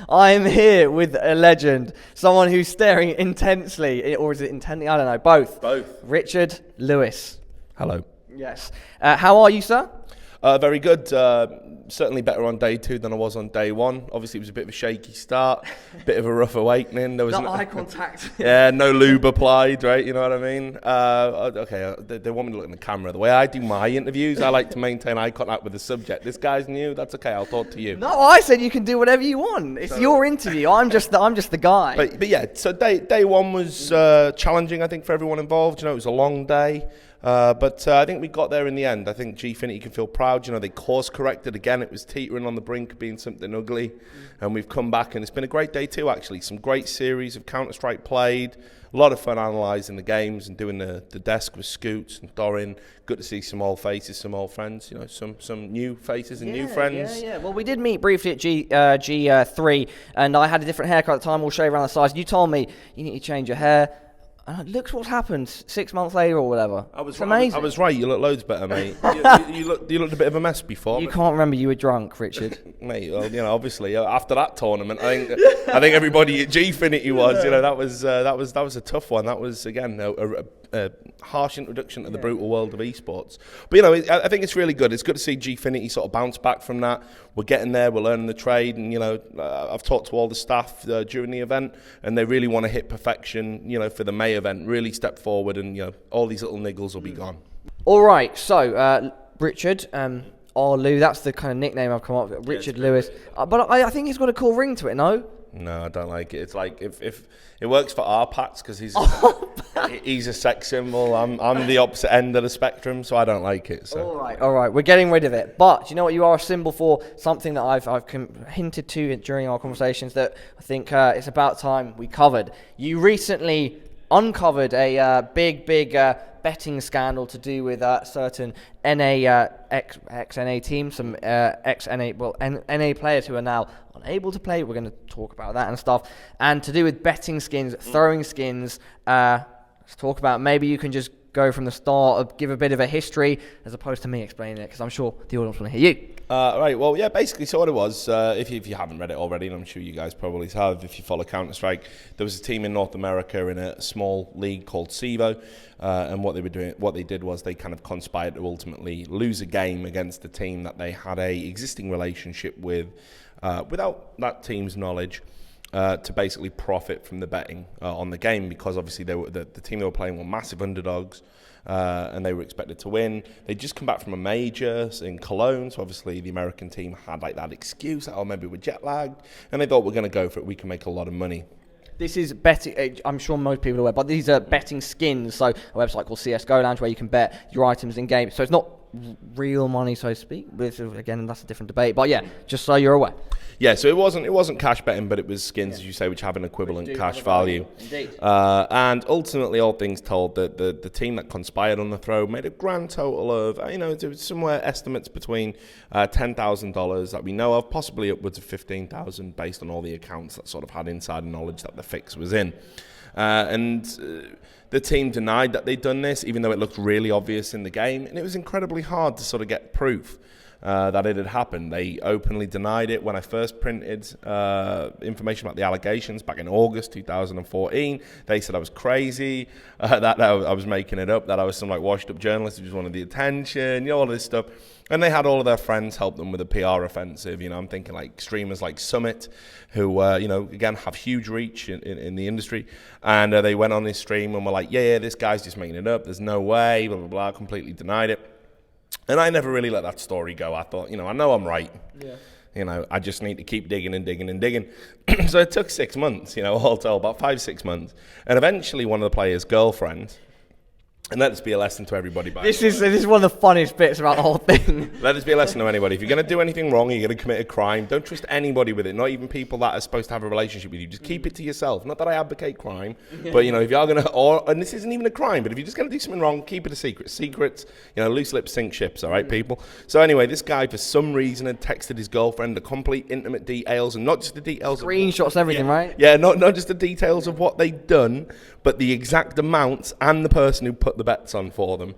I am here with a legend, someone who's staring intensely, or is it intently? I don't know. Both. Richard Lewis. Hello. Yes. How are you, sir? Very good. Certainly better on day 2 than I was on day 1. Obviously, it was a bit of a shaky start, bit of a rough awakening. There was no eye contact. Yeah, no lube applied, right? You know what I mean? They want me to look in the camera. The way I do my interviews, I like to maintain eye contact with the subject. This guy's new. That's okay. I'll talk to you. No, I said you can do whatever you want. It's your interview. I'm just the guy. But yeah, so day 1 was challenging, I think, for everyone involved. You know, it was a long day. But I think we got there in the end. I think Gfinity can feel proud. You know, they course corrected again. It was teetering on the brink of being something ugly. And we've come back, and it's been a great day too, actually. Some great series of Counter-Strike played. A lot of fun analysing the games and doing the desk with Scoots and Dorin. Good to see some old faces, some old friends. You know, some new faces and new friends. Yeah. Well, we did meet briefly at G3, and I had a different haircut at the time. We'll shave around the sides. You told me you need to change your hair. Look what's happened 6 months later or whatever. It's amazing. I was right. You look loads better, mate. you looked a bit of a mess before. You can't remember you were drunk, Richard. Mate, well, you know, obviously after that tournament, I think everybody at Gfinity was. You know, that was a tough one. That was again a harsh introduction to the brutal world of esports. But you know, I think it's really good. It's good to see Gfinity sort of bounce back from that. We're getting there. We're learning the trade, and you know, I've talked to all the staff during the event, and they really want to hit perfection. You know, for the May event, really step forward, and you know, all these little niggles will be gone. All right, so Richard, or Lou, that's the kind of nickname I've come up with, Richard Lewis. But I think he's got a cool ring to it, no? No, I don't like it. It's like if it works for our Pats because he's a sex symbol. I'm the opposite end of the spectrum, so I don't like it. So. All right, we're getting rid of it. But you know what? You are a symbol for something that I've hinted to during our conversations that I think it's about time we covered. You recently uncovered a big betting scandal to do with certain ex-NA teams, some NA players who are now unable to play. We're going to talk about that and stuff. And to do with betting skins, throwing skins, let's talk about, maybe you can just go from the start, give a bit of a history, as opposed to me explaining it, because I'm sure the audience want to hear you. Right, well, yeah, basically, so what it was, if you haven't read it already, and I'm sure you guys probably have, if you follow Counter-Strike, there was a team in North America in a small league called SIVO, and what they did was they kind of conspired to ultimately lose a game against a team that they had a existing relationship with, without that team's knowledge. To basically profit from the betting on the game, because obviously the team they were playing were massive underdogs, and they were expected to win. They'd just come back from a major in Cologne, so obviously the American team had like that excuse, maybe we're jet lagged, and they thought, we're going to go for it, we can make a lot of money. This is betting, I'm sure most people are aware, but these are betting skins, so a website called CSGO Lounge where you can bet your items in game. So it's not real money, so to speak. Again, that's a different debate, but yeah, just so you're aware. Yeah, so it wasn't cash betting, but it was skins, as you say, which have an equivalent cash value. Indeed. And ultimately, all things told, the team that conspired on the throw made a grand total of, there was somewhere estimates between $10,000 that we know of, possibly upwards of $15,000 based on all the accounts that sort of had insider knowledge that the fix was in. The team denied that they'd done this, even though it looked really obvious in the game, and it was incredibly hard to sort of get proof that it had happened. They openly denied it. When I first printed information about the allegations back in August 2014, they said I was crazy, that I was making it up, that I was some like washed up journalist who just wanted the attention, all this stuff. And they had all of their friends help them with a PR offensive. I'm thinking like streamers like Summit, who, again, have huge reach in the industry. And they went on this stream and were like, yeah, this guy's just making it up. There's no way, blah, blah, blah, completely denied it. And I never really let that story go. I thought, I know I'm right. Yeah. I just need to keep digging and digging and digging. So it took 6 months, all told, about 5-6 months. And eventually one of the players' girlfriends, and let this be a lesson to everybody. This is one of the funniest bits about the whole thing. Let this be a lesson to anybody. If you're going to do anything wrong, you're going to commit a crime, don't trust anybody with it, not even people that are supposed to have a relationship with you. Just keep it to yourself. Not that I advocate crime, but, if you're going to, and this isn't even a crime, but if you're just going to do something wrong, keep it a secret. Secrets, loose lips sink ships, all right, people? So anyway, this guy, for some reason, had texted his girlfriend the complete intimate details, and not just the details. Screenshots, everything, right? Yeah, not just the details of what they'd done, but the exact amounts and the person who put the bets on for them.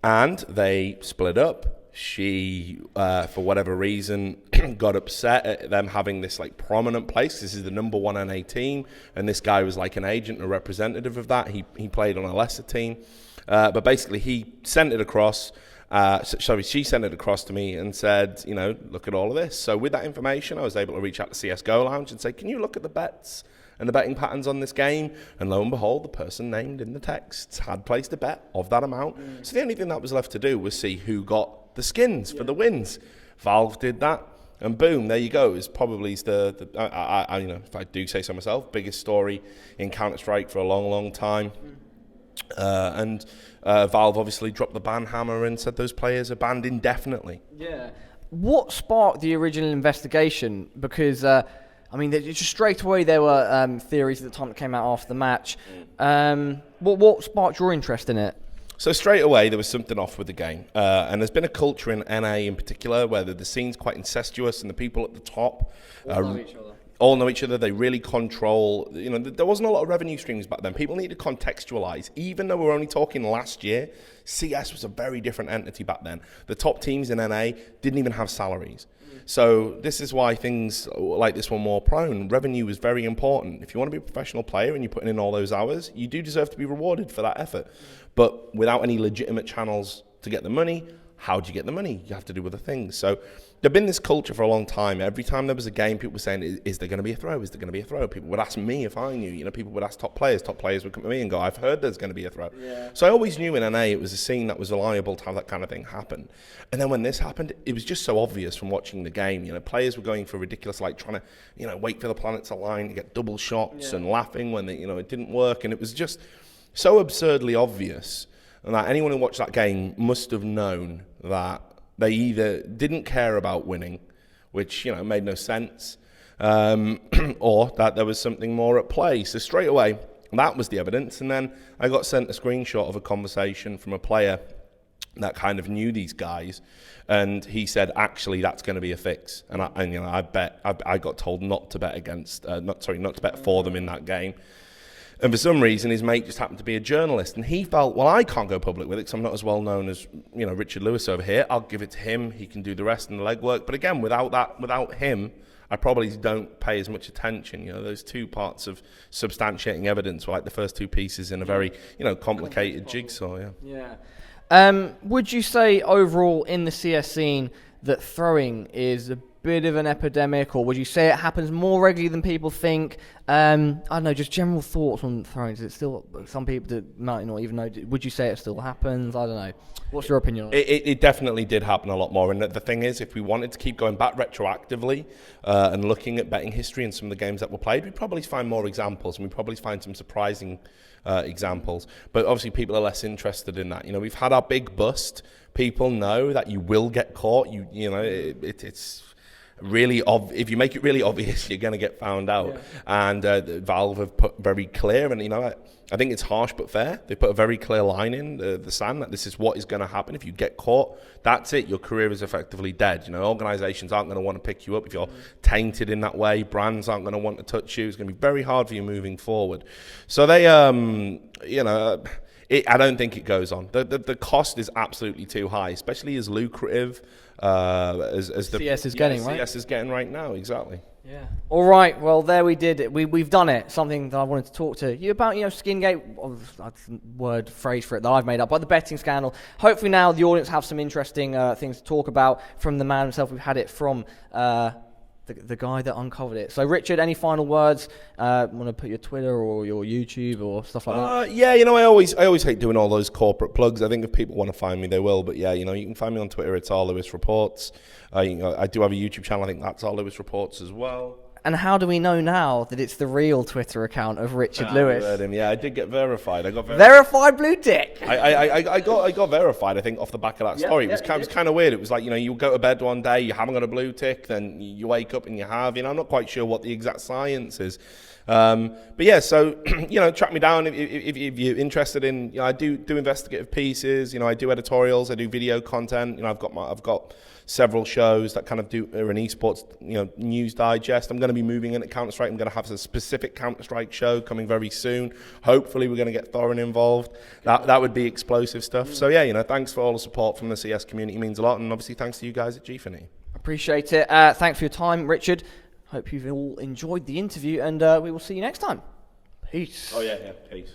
And they split up. she, for whatever reason, got upset at them having this like prominent place. This is the number 1 NA team, and this guy was like an agent, a representative of that. He played on a lesser team, but basically he sent it across. She sent it across to me and said, look at all of this. So with that information, I was able to reach out to CSGO Lounge and say, can you look at the bets and the betting patterns on this game? And lo and behold, the person named in the texts had placed a bet of that amount. So the only thing that was left to do was see who got the skins for the wins. Valve did that, and boom, there you go. It's probably if I do say so myself, biggest story in Counter-Strike for a long, long time. And Valve obviously dropped the ban hammer and said those players are banned indefinitely. Yeah. What sparked the original investigation? Because just straight away there were theories at the time that came out after the match. What sparked your interest in it? So straight away, there was something off with the game. And there's been a culture in NA in particular where the scene's quite incestuous and the people at the top all know each other. They really control, there wasn't a lot of revenue streams back then. People need to contextualize. Even though we're only talking last year, CS was a very different entity back then. The top teams in NA didn't even have salaries. So this is why things like this were more prone. Revenue was very important. If you want to be a professional player and you're putting in all those hours, you do deserve to be rewarded for that effort. But without any legitimate channels to get the money, how do you get the money? You have to do other things. So there's been this culture for a long time. Every time there was a game, people were saying, is there going to be a throw? Is there going to be a throw? People would ask me if I knew. People would ask top players. Top players would come to me and go, I've heard there's going to be a throw. Yeah. So I always knew in NA it was a scene that was reliable to have that kind of thing happen. And then when this happened, it was just so obvious from watching the game. Players were going for ridiculous, like trying to, wait for the planets to align to get double shots and laughing when it didn't work. And it was just so absurdly obvious. And that anyone who watched that game must have known that they either didn't care about winning, which, made no sense, or that there was something more at play. So straight away, that was the evidence. And then I got sent a screenshot of a conversation from a player that kind of knew these guys, and he said, actually, that's going to be a fix. And I got told not to bet not to bet for them in that game. And for some reason, his mate just happened to be a journalist. And he felt, well, I can't go public with it because I'm not as well known as, Richard Lewis over here. I'll give it to him. He can do the rest and the legwork. But again, without him, I probably don't pay as much attention. Those two parts of substantiating evidence were like the first two pieces in a very, complicated jigsaw. Yeah. Would you say overall in the CS scene that throwing is a bit of an epidemic, or would you say it happens more regularly than people think? I don't know, just general thoughts on throwing. Is it still, some people that might not even know, would you say it still happens? I don't know. What's your opinion on it? It definitely did happen a lot more. And the thing is, if we wanted to keep going back retroactively and looking at betting history and some of the games that were played, we'd probably find more examples, and we'd probably find some surprising examples. But obviously people are less interested in that. We've had our big bust. People know that you will get caught. It's really if you make it really obvious, you're going to get found out. Yeah. And Valve have put very clear, and I think it's harsh but fair. They put a very clear line in the sand that this is what is going to happen. If you get caught, that's it. Your career is effectively dead. Organizations aren't going to want to pick you up if you're tainted in that way. Brands aren't going to want to touch you. It's going to be very hard for you moving forward. So they, I don't think it goes on. The cost is absolutely too high, especially as lucrative as the CS is getting, right? CS is getting right now, exactly. Yeah. All right. Well, there we did it. We've done it. Something that I wanted to talk to you about. Skingate. Word phrase for it that I've made up. But the betting scandal. Hopefully now the audience have some interesting things to talk about from the man himself. We've had it from the guy that uncovered it. So, Richard, any final words? Want to put your Twitter or your YouTube or stuff like that? Yeah, I always hate doing all those corporate plugs. I think if people want to find me, they will. But yeah, you can find me on Twitter. It's R Lewis Reports. I do have a YouTube channel. I think that's R Lewis Reports as well. And how do we know now that it's the real Twitter account of Richard Lewis? Yeah, I did get verified. I got verified blue tick. I got verified. I think off the back of that story. It was kind of weird. It was like you go to bed one day, you haven't got a blue tick, then you wake up and you have. I'm not quite sure what the exact science is. But yeah, so track me down if you're interested in. I do investigative pieces. I do editorials. I do video content. I've got several shows that kind of are an esports, news digest. I'm going to be moving into Counter-Strike. I'm going to have a specific Counter-Strike show coming very soon. Hopefully we're going to get Thorin involved. That would be explosive stuff. So yeah, thanks for all the support from the CS community. It means a lot, and obviously thanks to you guys at Gfinity. Appreciate it. Thanks for your time, Richard. Hope you've all enjoyed the interview, and we will see you next time. Peace. Oh yeah, peace.